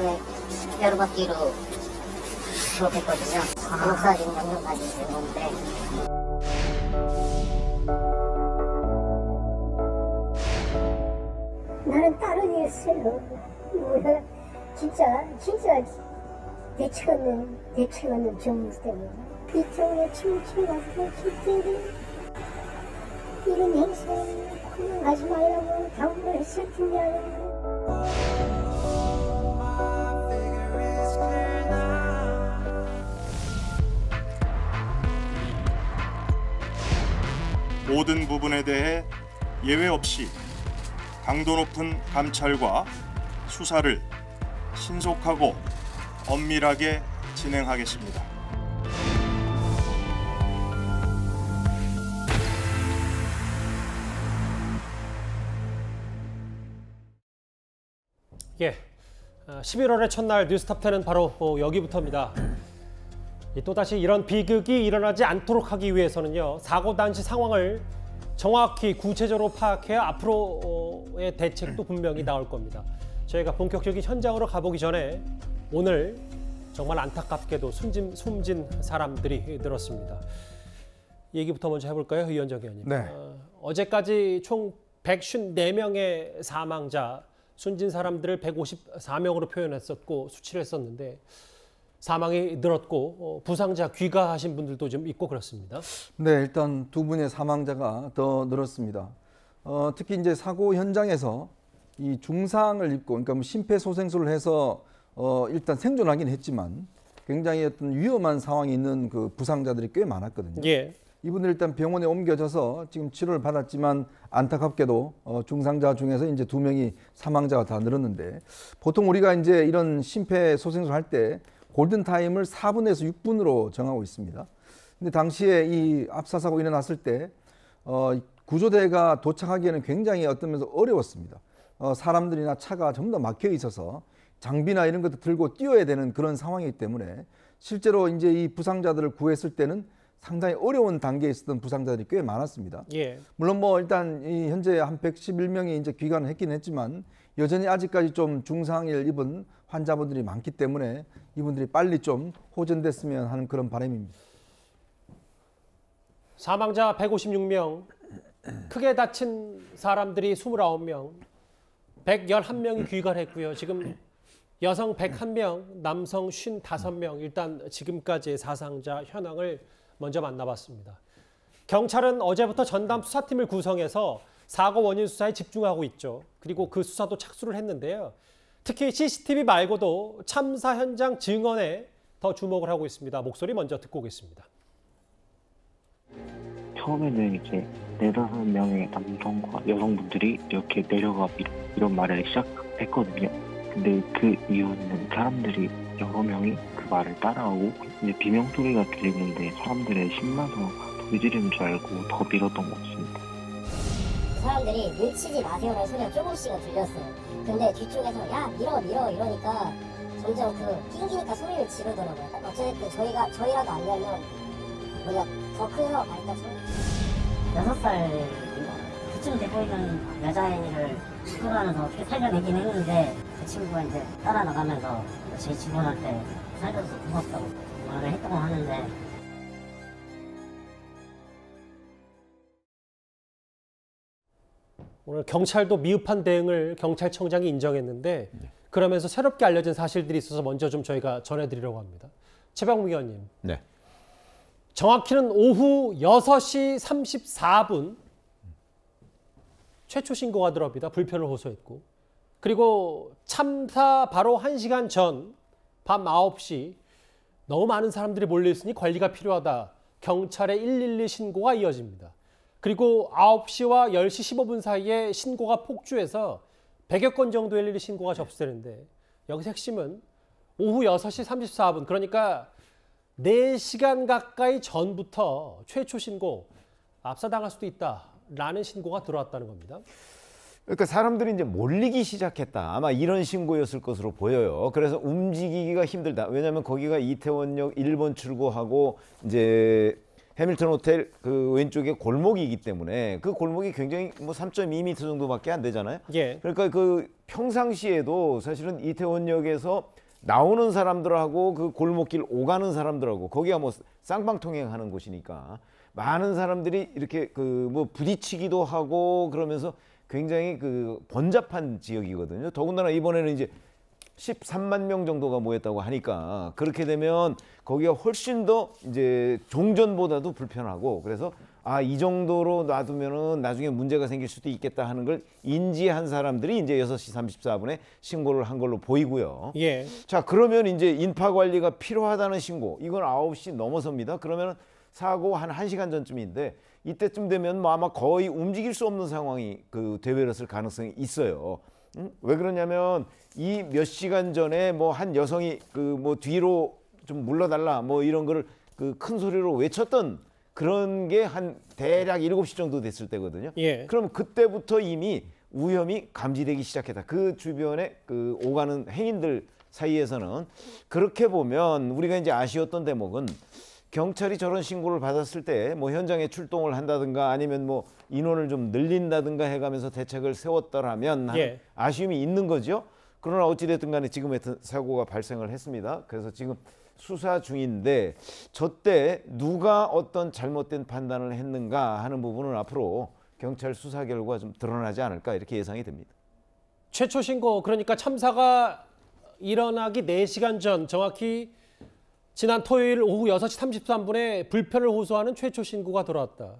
다음에 벼룩박기로 졸업했거든요. 간호사 지금 연금까지 있는데. 나는 다른 일 있어요. 뭐야, 진짜 대책 없는 정부 때문에 이쪽에 춤추고 가서 진짜 이런 행사에 그만하지 말라고 당부를 했을 텐데. 모든 부분에 대해 예외 없이 강도 높은 감찰과 수사를 신속하고 엄밀하게 진행하겠습니다. 예, 11월의 첫날 뉴스탑10은 바로 여기부터입니다. 또다시 이런 비극이 일어나지 않도록 하기 위해서는요, 사고 당시 상황을 정확히 구체적으로 파악해야 앞으로의 대책도 분명히 나올 겁니다. 저희가 본격적인 현장으로 가보기 전에 오늘 정말 안타깝게도 숨진 사람들이 늘었습니다. 얘기부터 먼저 해볼까요, 이현정 의원님? 네. 어제까지 총 154명의 사망자, 숨진 사람들을 154명으로 표현했었고 수치를 했었는데 사망이 늘었고 부상자 귀가하신 분들도 좀 있고 그렇습니다. 네, 일단 두 분의 사망자가 더 늘었습니다. 특히 이제 사고 현장에서 이 중상을 입고, 그러니까 뭐 심폐소생술을 해서 일단 생존하긴 했지만 굉장히 어떤 위험한 상황이 있는 그 부상자들이 꽤 많았거든요. 예. 이분들 일단 병원에 옮겨져서 지금 치료를 받았지만 안타깝게도 중상자 중에서 이제 2명이 사망자가 다 늘었는데, 보통 우리가 이제 이런 심폐소생술 할 때 골든타임을 4분에서 6분으로 정하고 있습니다. 근데 당시에 이 압사사고 일어났을 때 구조대가 도착하기에는 굉장히 어떤 면에서 어려웠습니다. 사람들이나 차가 전부 다 막혀 있어서 장비나 이런 것도 들고 뛰어야 되는 그런 상황이기 때문에 실제로 이제 이 부상자들을 구했을 때는 상당히 어려운 단계에 있었던 부상자들이 꽤 많았습니다. 예. 물론 뭐 일단 이 현재 한 111명이 이제 귀가는 했긴 했지만 여전히 아직까지 좀 중상을 입은 환자분들이 많기 때문에 이분들이 빨리 좀 호전됐으면 하는 그런 바람입니다. 사망자 156명, 크게 다친 사람들이 29명, 111명이 귀가를 했고요. 지금 여성 101명, 남성 55명, 일단 지금까지의 사상자 현황을 먼저 만나봤습니다. 경찰은 어제부터 전담 수사팀을 구성해서 사고 원인 수사에 집중하고 있죠. 그리고 그 수사도 착수를 했는데요. 특히 CCTV 말고도 참사 현장 증언에 더 주목을 하고 있습니다. 목소리 먼저 듣고 오겠습니다. 처음에는 이제 4-5명의 남성과 여성분들이 이렇게 내려가 이런 말을 시작했거든요. 근데 그 이유는 사람들이 여러 명이 그 말을 따라하고 이제 비명 소리가 들리는데 사람들의 신나서 소리 지르는 줄 알고 더 밀었던 것 같습니다. 사람들이 밀치지 마세요라는 소리가 조금씩은 들렸어요. 근데 뒤쪽에서 야 밀어 이러니까 점점 낑기니까 소리를 지르더라고요. 어쨌든 저희라도 안 되면 더 큰 사고가 발생할 소리. 6살 그쯤 돼 보이는 여자아이를 끌어안아서 어떻게 살려내긴 했는데 그 친구가 이제 따라 나가면서 제 직원한테 살려서 고맙다고 말을 했다고 하는데, 오늘 경찰도 미흡한 대응을 경찰청장이 인정했는데 그러면서 새롭게 알려진 사실들이 있어서 먼저 좀 저희가 전해드리려고 합니다. 최병무 의원님. 네. 정확히는 오후 6시 34분 최초 신고가 들어옵니다. 불편을 호소했고. 그리고 참사 바로 1시간 전 밤 9시 너무 많은 사람들이 몰려있으니 관리가 필요하다. 경찰의 112 신고가 이어집니다. 그리고 9시와 10시 15분 사이에 신고가 폭주해서 100여 건 정도의 112 신고가 접수되는데 여기서 핵심은 오후 6시 34분, 그러니까 4시간 가까이 전부터 최초 신고, 압사당할 수도 있다라는 신고가 들어왔다는 겁니다. 그러니까 사람들이 이제 몰리기 시작했다. 아마 이런 신고였을 것으로 보여요. 그래서 움직이기가 힘들다. 왜냐하면 거기가 이태원역 1번 출구하고 이제 해밀턴 호텔 그 왼쪽에 골목이기 때문에 그 골목이 굉장히 뭐 3.2m 정도밖에 안 되잖아요. 예. 그러니까 그 평상시에도 사실은 이태원역에서 나오는 사람들하고 그 골목길 오가는 사람들하고 거기가 뭐 쌍방통행하는 곳이니까 많은 사람들이 이렇게 그 뭐 부딪히기도 하고 그러면서 굉장히 그 번잡한 지역이거든요. 더군다나 이번에는 이제 13만 명 정도가 모였다고 하니까 그렇게 되면 거기가 훨씬 더 이제 종전보다도 불편하고 그래서 아, 이 정도로 놔두면은 나중에 문제가 생길 수도 있겠다 하는 걸 인지한 사람들이 이제 6시 34분에 신고를 한 걸로 보이고요. 예. 자, 그러면 이제 인파 관리가 필요하다는 신고. 이건 9시 넘어섭니다. 그러면 사고 한 1시간 전쯤인데 이때쯤 되면 뭐 아마 거의 움직일 수 없는 상황이 그 되버렸을 가능성이 있어요. 왜 그러냐면 이 몇 시간 전에 뭐 한 여성이 그 뭐 뒤로 좀 물러달라 뭐 이런 거를 그 큰 소리로 외쳤던 그런 게 한 대략 7시 정도 됐을 때거든요. 예. 그럼 그때부터 이미 위험이 감지되기 시작했다. 그 주변에 그 오가는 행인들 사이에서는 그렇게 보면 우리가 이제 아쉬웠던 대목은 경찰이 저런 신고를 받았을 때 뭐 현장에 출동을 한다든가 아니면 뭐 인원을 좀 늘린다든가 해가면서 대책을 세웠더라면 예. 아쉬움이 있는 거죠. 그러나 어찌됐든 간에 지금 하여튼 사고가 발생을 했습니다. 그래서 지금 수사 중인데 저때 누가 어떤 잘못된 판단을 했는가 하는 부분은 앞으로 경찰 수사 결과 좀 드러나지 않을까 이렇게 예상이 됩니다. 최초 신고 그러니까 참사가 일어나기 4시간 전 정확히 지난 토요일 오후 6시 33분에 불편을 호소하는 최초 신고가 들어왔다.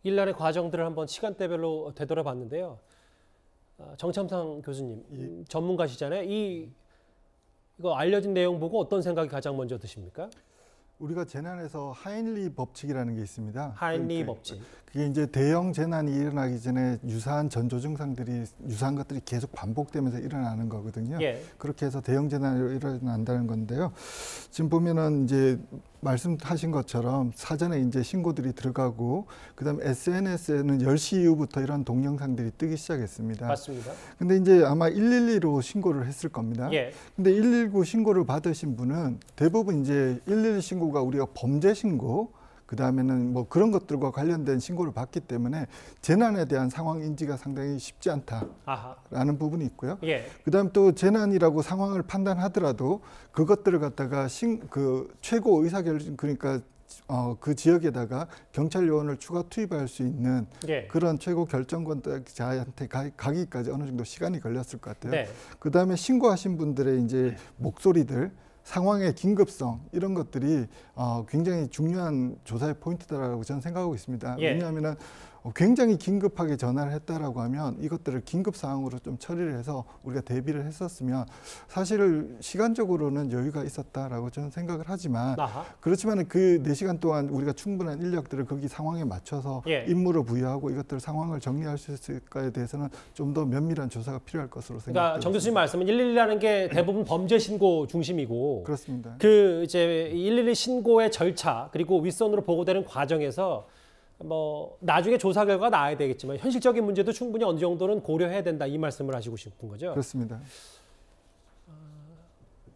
일련의 과정들을 한번 시간대별로 되돌아봤는데요. 정참상 교수님 전문가시잖아요. 이거 알려진 내용 보고 어떤 생각이 가장 먼저 드십니까? 우리가 재난에서 하인리 법칙이라는 게 있습니다. 하인리 법칙. 그게 이제 대형 재난이 일어나기 전에 유사한 전조 증상들이 유사한 것들이 계속 반복되면서 일어나는 거거든요. 예. 그렇게 해서 대형 재난이 일어난다는 건데요. 지금 보면은 이제 말씀하신 것처럼 사전에 이제 신고들이 들어가고 그다음에 SNS에는 10시 이후부터 이런 동영상들이 뜨기 시작했습니다. 맞습니다. 근데 이제 아마 112로 신고를 했을 겁니다. 예. 근데 119 신고를 받으신 분은 대부분 이제 112 신고가 우리가 범죄 신고 그다음에는 뭐 그런 것들과 관련된 신고를 받기 때문에 재난에 대한 상황 인지가 상당히 쉽지 않다라는 아하. 부분이 있고요. 예. 그다음 또 재난이라고 상황을 판단하더라도 그것들을 갖다가 그 최고 의사결정 그러니까 그 지역에다가 경찰 요원을 추가 투입할 수 있는 예. 그런 최고 결정권자한테 가기까지 어느 정도 시간이 걸렸을 것 같아요. 네. 그다음에 신고하신 분들의 이제 목소리들 상황의 긴급성 이런 것들이 굉장히 중요한 조사의 포인트다라고 저는 생각하고 있습니다. 예. 왜냐하면은 굉장히 긴급하게 전화를 했다라고 하면 이것들을 긴급 사항으로 좀 처리를 해서 우리가 대비를 했었으면 사실 시간적으로는 여유가 있었다라고 저는 생각을 하지만 아하. 그렇지만 그 4시간 동안 우리가 충분한 인력들을 거기 상황에 맞춰서 예. 임무를 부여하고 이것들 상황을 정리할 수 있을까에 대해서는 좀 더 면밀한 조사가 필요할 것으로 생각합니다. 그러니까 정 교수님 말씀은 112라는 게 대부분 범죄 신고 중심이고 그렇습니다. 그 이제 112 신고의 절차 그리고 윗선으로 보고되는 과정에서 뭐 나중에 조사 결과가 나와야 되겠지만 현실적인 문제도 충분히 어느 정도는 고려해야 된다 이 말씀을 하시고 싶은 거죠. 그렇습니다.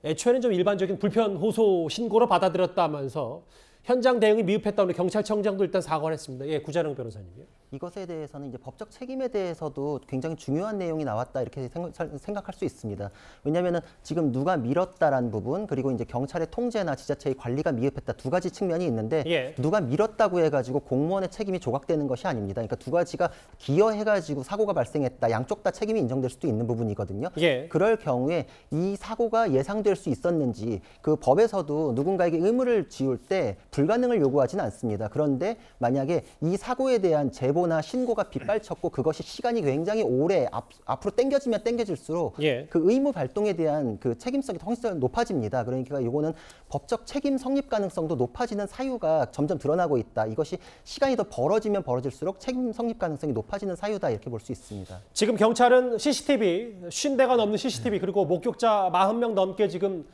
애초에는 좀 일반적인 불편 호소 신고로 받아들였다면서 현장 대응이 미흡했다고 경찰청장도 일단 사과를 했습니다. 예, 구자령 변호사님이요. 이것에 대해서는 이제 법적 책임에 대해서도 굉장히 중요한 내용이 나왔다 이렇게 생각할 수 있습니다. 왜냐하면은 지금 누가 밀었다라는 부분 그리고 이제 경찰의 통제나 지자체의 관리가 미흡했다 두 가지 측면이 있는데 예. 누가 밀었다고 해가지고 공무원의 책임이 조각되는 것이 아닙니다. 그러니까 두 가지가 기여해가지고 사고가 발생했다 양쪽 다 책임이 인정될 수도 있는 부분이거든요. 예. 그럴 경우에 이 사고가 예상될 수 있었는지 그 법에서도 누군가에게 의무를 지울 때 불가능을 요구하지는 않습니다. 그런데 만약에 이 사고에 대한 제보나 신고가 빗발쳤고 그것이 시간이 굉장히 오래 앞으로 당겨지면 당겨질수록 예. 그 의무 발동에 대한 그 책임성이 훨씬 높아집니다. 그러니까 이거는 법적 책임 성립 가능성도 높아지는 사유가 점점 드러나고 있다. 이것이 시간이 더 벌어지면 벌어질수록 책임 성립 가능성이 높아지는 사유다 이렇게 볼 수 있습니다. 지금 경찰은 CCTV 50대가 넘는 CCTV 그리고 목격자 40명 넘게 지금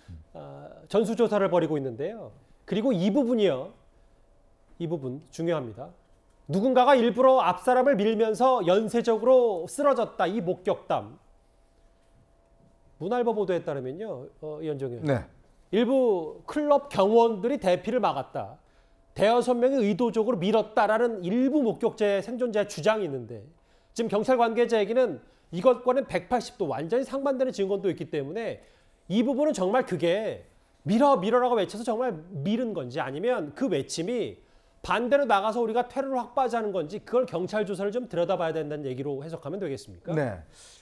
전수조사를 벌이고 있는데요. 그리고 이 부분이요. 이 부분 중요합니다. 누군가가 일부러 앞 사람을 밀면서 연쇄적으로 쓰러졌다. 이 목격담. 문알바 보도에 따르면요. 이현정 의원. 네. 일부 클럽 경호원들이 대피를 막았다. 대여섯 명이 의도적으로 밀었다라는 일부 목격자의 생존자의 주장이 있는데 지금 경찰 관계자 얘기는 이것과는 180도 완전히 상반되는 증언도 있기 때문에 이 부분은 정말 그게 밀어라고 외쳐서 정말 밀은 건지 아니면 그 외침이 반대로 나가서 우리가 테러를 확보하자는 건지 그걸 경찰 조사를 좀 들여다봐야 된다는 얘기로 해석하면 되겠습니까? 네.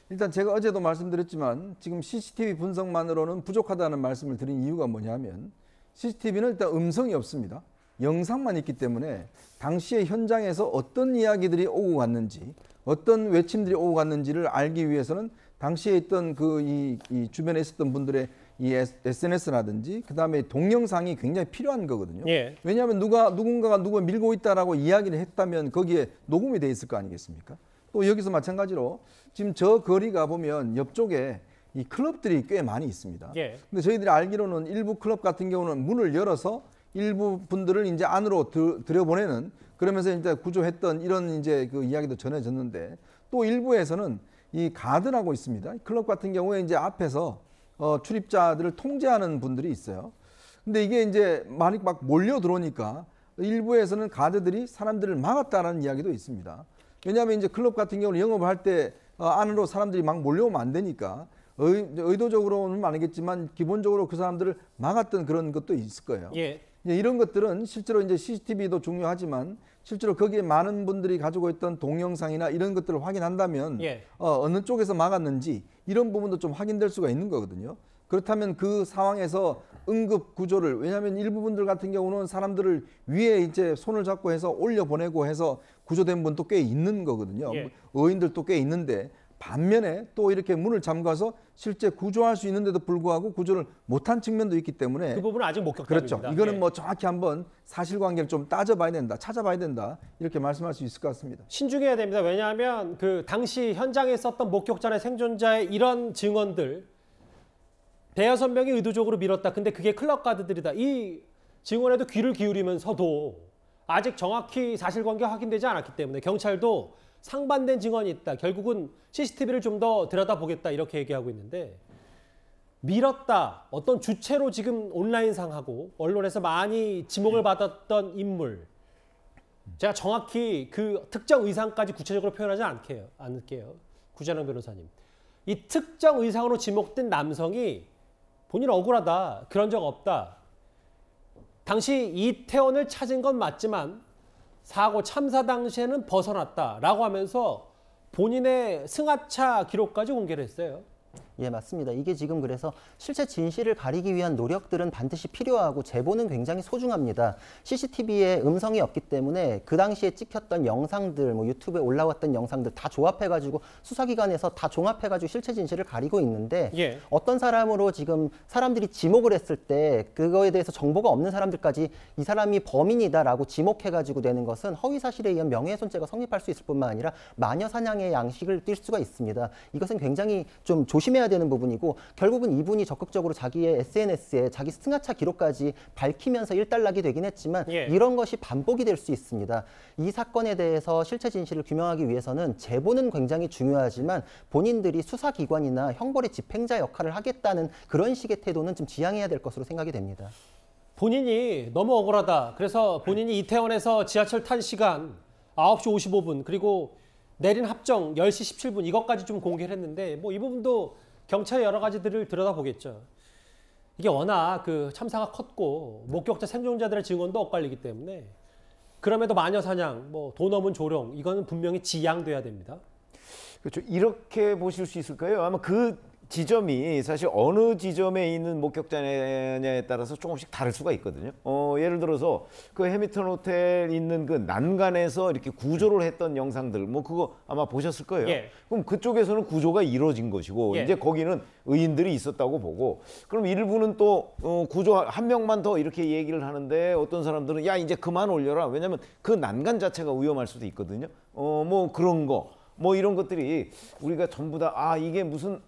일단 제가 어제도 말씀드렸지만 지금 CCTV 분석만으로는 부족하다는 말씀을 드린 이유가 뭐냐면 CCTV는 일단 음성이 없습니다. 영상만 있기 때문에 당시에 현장에서 어떤 이야기들이 오고 갔는지 어떤 외침들이 오고 갔는지를 알기 위해서는 당시에 있던 이 주변에 있었던 분들의 이 SNS라든지 그다음에 동영상이 굉장히 필요한 거거든요. 예. 왜냐하면 누군가가 누굴 밀고 있다라고 이야기를 했다면 거기에 녹음이 돼 있을 거 아니겠습니까? 또 여기서 마찬가지로 지금 저 거리가 보면 옆쪽에 이 클럽들이 꽤 많이 있습니다. 예. 근데 저희들이 알기로는 일부 클럽 같은 경우는 문을 열어서 일부 분들을 이제 안으로 들여보내는 그러면서 이제 구조했던 이런 이제 그 이야기도 전해졌는데 또 일부에서는 이 가드라고 있습니다. 클럽 같은 경우에 이제 앞에서 출입자들을 통제하는 분들이 있어요. 근데 이게 이제 많이 막 몰려 들어오니까 일부에서는 가드들이 사람들을 막았다라는 이야기도 있습니다. 왜냐하면 이제 클럽 같은 경우는 영업을 할 때 안으로 사람들이 막 몰려오면 안 되니까 의도적으로는 아니겠지만 기본적으로 그 사람들을 막았던 그런 것도 있을 거예요. 예. 이런 것들은 실제로 이제 CCTV도 중요하지만 실제로 거기에 많은 분들이 가지고 있던 동영상이나 이런 것들을 확인한다면 예. 어느 쪽에서 막았는지 이런 부분도 좀 확인될 수가 있는 거거든요. 그렇다면 그 상황에서 응급 구조를 왜냐하면 일부 분들 같은 경우는 사람들을 위에 이제 손을 잡고 해서 올려 보내고 해서 구조된 분도 꽤 있는 거거든요. 예. 의인들도 꽤 있는데 반면에 또 이렇게 문을 잠가서 실제 구조할 수 있는데도 불구하고 구조를 못한 측면도 있기 때문에 그 부분은 아직 목격담입니다. 그렇죠. 이거는 예. 뭐 정확히 한번 사실관계를 좀 따져봐야 된다, 찾아봐야 된다 이렇게 말씀할 수 있을 것 같습니다. 신중해야 됩니다. 왜냐하면 그 당시 현장에 있었던 목격자나 생존자의 이런 증언들 대여섯 명이 의도적으로 밀었다. 근데 그게 클럽 가드들이다. 이 증언에도 귀를 기울이면서도 아직 정확히 사실관계 확인되지 않았기 때문에 경찰도 상반된 증언이 있다. 결국은 CCTV를 좀 더 들여다보겠다 이렇게 얘기하고 있는데 밀었다. 어떤 주체로 지금 온라인상하고 언론에서 많이 지목을 받았던 인물. 제가 정확히 그 특정 의상까지 구체적으로 표현하지 않을게요. 구자영 변호사님. 이 특정 의상으로 지목된 남성이 본인 억울하다. 그런 적 없다. 당시 이태원을 찾은 건 맞지만 사고 참사 당시에는 벗어났다라고 하면서 본인의 승하차 기록까지 공개를 했어요. 예, 맞습니다. 이게 지금 그래서 실체 진실을 가리기 위한 노력들은 반드시 필요하고 제보는 굉장히 소중합니다. CCTV에 음성이 없기 때문에 그 당시에 찍혔던 영상들, 뭐 유튜브에 올라왔던 영상들 다 조합해가지고 수사기관에서 다 종합해가지고 실체 진실을 가리고 있는데 예. 어떤 사람으로 지금 사람들이 지목을 했을 때 그거에 대해서 정보가 없는 사람들까지 이 사람이 범인이다라고 지목해가지고 되는 것은 허위사실에 의한 명예훼손죄가 성립할 수 있을 뿐만 아니라 마녀사냥의 양식을 띌 수가 있습니다. 이것은 굉장히 좀 조심해야 되는 부분이고 결국은 이분이 적극적으로 자기의 SNS에 자기 승하차 기록까지 밝히면서 일단락이 되긴 했지만 예. 이런 것이 반복이 될 수 있습니다. 이 사건에 대해서 실체 진실을 규명하기 위해서는 제보는 굉장히 중요하지만 본인들이 수사기관이나 형벌의 집행자 역할을 하겠다는 그런 식의 태도는 좀 지양해야 될 것으로 생각이 됩니다. 본인이 너무 억울하다. 그래서 본인이 이태원에서 지하철 탄 시간 9시 55분 그리고 내린 합정 10시 17분 이것까지 좀 공개를 했는데 뭐 이 부분도 경찰의 여러 가지들을 들여다보겠죠. 이게 워낙 그 참사가 컸고 목격자 생존자들의 증언도 엇갈리기 때문에 그럼에도 마녀사냥, 뭐 돈 없는 조롱 이거는 분명히 지양돼야 됩니다. 그렇죠. 이렇게 보실 수 있을까요? 아마 그 지점이 사실 어느 지점에 있는 목격자냐에 따라서 조금씩 다를 수가 있거든요. 예를 들어서 그 해밀턴 호텔 있는 그 난간에서 이렇게 구조를 했던 영상들, 뭐 그거 아마 보셨을 거예요. 예. 그럼 그쪽에서는 구조가 이루어진 것이고 예. 이제 거기는 의인들이 있었다고 보고, 그럼 일부는 또 구조 한 명만 더 이렇게 얘기를 하는데 어떤 사람들은 야 이제 그만 올려라. 왜냐하면 그 난간 자체가 위험할 수도 있거든요. 뭐 그런 거, 뭐 이런 것들이 우리가 전부 다 이게 무슨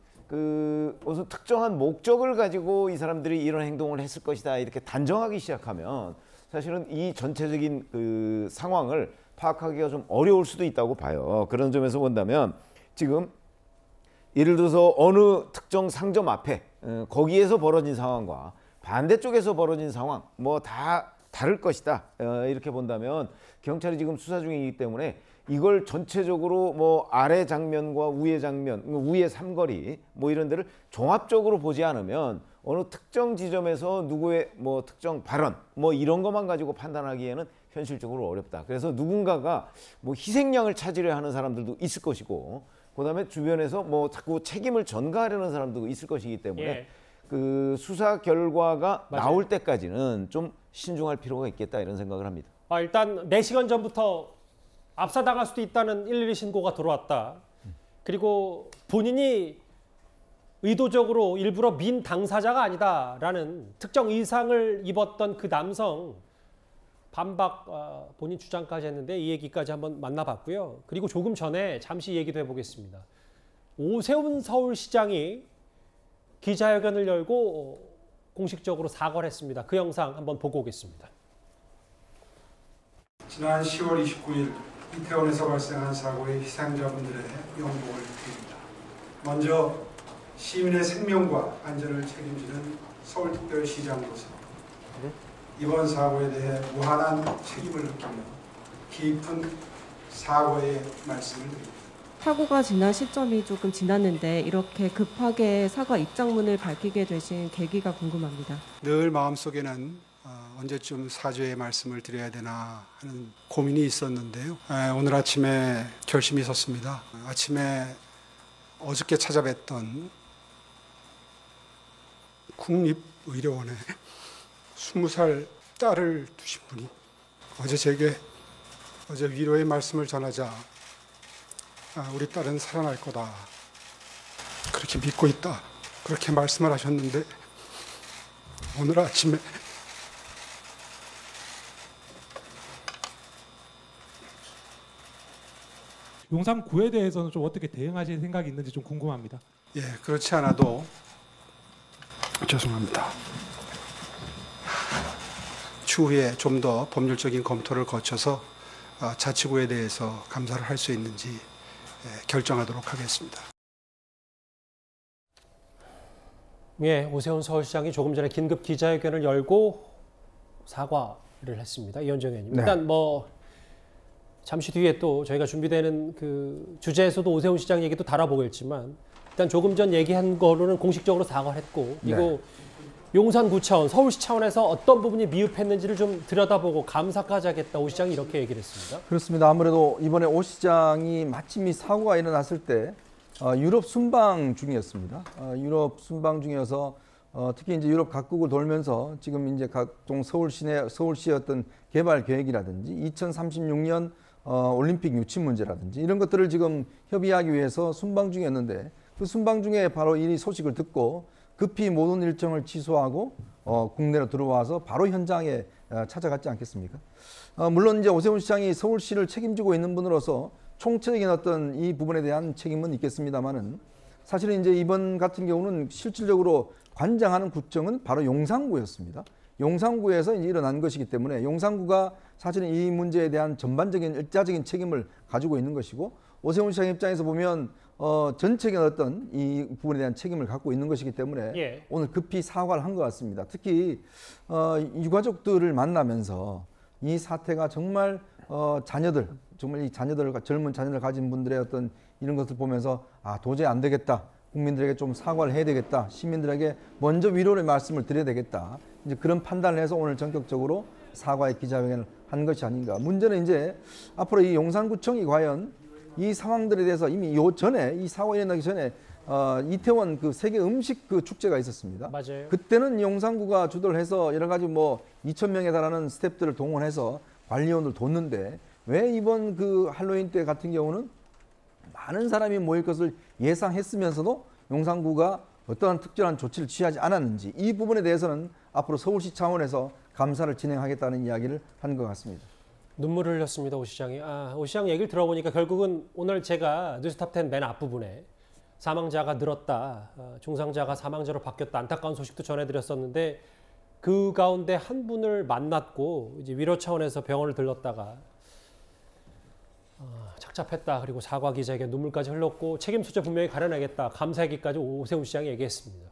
특정한 목적을 가지고 이 사람들이 이런 행동을 했을 것이다 이렇게 단정하기 시작하면 사실은 이 전체적인 그 상황을 파악하기가 좀 어려울 수도 있다고 봐요. 그런 점에서 본다면 지금 예를 들어서 어느 특정 상점 앞에 거기에서 벌어진 상황과 반대쪽에서 벌어진 상황 뭐 다 다를 것이다. 이렇게 본다면 경찰이 지금 수사 중이기 때문에 이걸 전체적으로 뭐 아래 장면과 위의 장면, 위의 삼거리 뭐 이런 데를 종합적으로 보지 않으면 어느 특정 지점에서 누구의 뭐 특정 발언 뭐 이런 것만 가지고 판단하기에는 현실적으로 어렵다. 그래서 누군가가 뭐 희생양을 찾으려 하는 사람들도 있을 것이고, 그다음에 주변에서 뭐 자꾸 책임을 전가하려는 사람도 있을 것이기 때문에 예. 그 수사 결과가 맞아요. 나올 때까지는 좀 신중할 필요가 있겠다 이런 생각을 합니다. 일단 4시간 전부터 압사당할 수도 있다는 112 신고가 들어왔다. 그리고 본인이 의도적으로 일부러 민 당사자가 아니다라는 특정 의상을 입었던 그 남성 반박 본인 주장까지 했는데 이 얘기까지 한번 만나봤고요. 그리고 조금 전에 잠시 얘기도 해보겠습니다. 오세훈 서울시장이 기자회견을 열고 공식적으로 사과를 했습니다. 그 영상 한번 보고 오겠습니다. 지난 10월 29일 이태원에서 발생한 사고의 희생자분들의 영복을 드립니다. 먼저 시민의 생명과 안전을 책임지는 서울특별시장으로서 이번 사고에 대해 무한한 책임을 느끼며 깊은 사과의 말씀을 드립니다. 사고가 지난 시점이 조금 지났는데 이렇게 급하게 사과 입장문을 밝히게 되신 계기가 궁금합니다. 늘 마음속에는 언제쯤 사죄의 말씀을 드려야 되나 하는 고민이 있었는데요. 오늘 아침에 결심이 섰습니다. 아침에 어저께 찾아뵀던 국립의료원에 20살 딸을 두신 분이 어제 위로의 말씀을 전하자 우리 딸은 살아날 거다. 그렇게 믿고 있다. 그렇게 말씀을 하셨는데 오늘 아침에 용산구에 대해서는 좀 어떻게 대응하실 생각이 있는지 좀 궁금합니다. 예, 그렇지 않아도 죄송합니다. 추후에 좀 더 법률적인 검토를 거쳐서 자치구에 대해서 감사를 할 수 있는지 결정하도록 하겠습니다. 예, 오세훈 서울시장이 조금 전에 긴급 기자회견을 열고 사과를 했습니다. 이현정 의원님. 네. 일단 뭐 잠시 뒤에 또 저희가 준비되는 그 주제에서도 오세훈 시장 얘기도 다뤄보겠지만 일단 조금 전 얘기한 거로는 공식적으로 사과를 했고 그리고 네. 용산구 차원, 서울시 차원에서 어떤 부분이 미흡했는지를 좀 들여다보고 감사까지 하겠다. 오 시장이 이렇게 얘기를 했습니다. 그렇습니다. 아무래도 이번에 오 시장이 마침 이 사고가 일어났을 때 유럽 순방 중이었습니다. 유럽 순방 중이어서 특히 이제 유럽 각국을 돌면서 지금 이제 각종 서울시의 어떤 개발 계획이라든지 2036년 올림픽 유치 문제라든지 이런 것들을 지금 협의하기 위해서 순방 중이었는데 그 순방 중에 바로 이 소식을 듣고 급히 모든 일정을 취소하고 국내로 들어와서 바로 현장에 찾아갔지 않겠습니까? 물론 이제 오세훈 시장이 서울시를 책임지고 있는 분으로서 총체적인 어떤 이 부분에 대한 책임은 있겠습니다만은 사실은 이제 이번 같은 경우는 실질적으로 관장하는 구청은 바로 용산구였습니다. 용산구에서 이제 일어난 것이기 때문에 용산구가 사실은 이 문제에 대한 전반적인 일자적인 책임을 가지고 있는 것이고 오세훈 시장 입장에서 보면 전체적인 어떤 이 부분에 대한 책임을 갖고 있는 것이기 때문에 예. 오늘 급히 사과를 한 것 같습니다. 특히 유가족들을 만나면서 이 사태가 정말 자녀들, 정말 이 자녀들과 젊은 자녀를 가진 분들의 어떤 이런 것을 보면서 도저히 안 되겠다. 국민들에게 좀 사과를 해야 되겠다. 시민들에게 먼저 위로의 말씀을 드려야 되겠다. 이제 그런 판단을 해서 오늘 전격적으로 사과의 기자회견을 한 것이 아닌가. 문제는 이제 앞으로 이 용산구청이 과연 이 상황들에 대해서 이미 전에 이 사고가 일어나기 전에 이태원 그 세계 음식 그 축제가 있었습니다. 맞아요. 그때는 용산구가 주도를 해서 여러 가지 뭐 2,000명에 달하는 스태프들을 동원해서 관리원을 뒀는데 왜 이번 그 할로윈 때 같은 경우는 많은 사람이 모일 것을 예상했으면서도 용산구가 어떠한 특별한 조치를 취하지 않았는지 이 부분에 대해서는 앞으로 서울시 차원에서 감사를 진행하겠다는 이야기를 한 것 같습니다. 눈물을 흘렸습니다. 오 시장이. 오 시장 얘기를 들어보니까 결국은 오늘 제가 뉴스탑10 맨 앞부분에 사망자가 늘었다. 중상자가 사망자로 바뀌었다. 안타까운 소식도 전해드렸었는데 그 가운데 한 분을 만났고 이제 위로 차원에서 병원을 들렀다가 착잡했다. 그리고 사과 기자에게 눈물까지 흘렀고 책임 소재 분명히 가려내겠다. 감사 얘기까지 오세훈 시장이 얘기했습니다.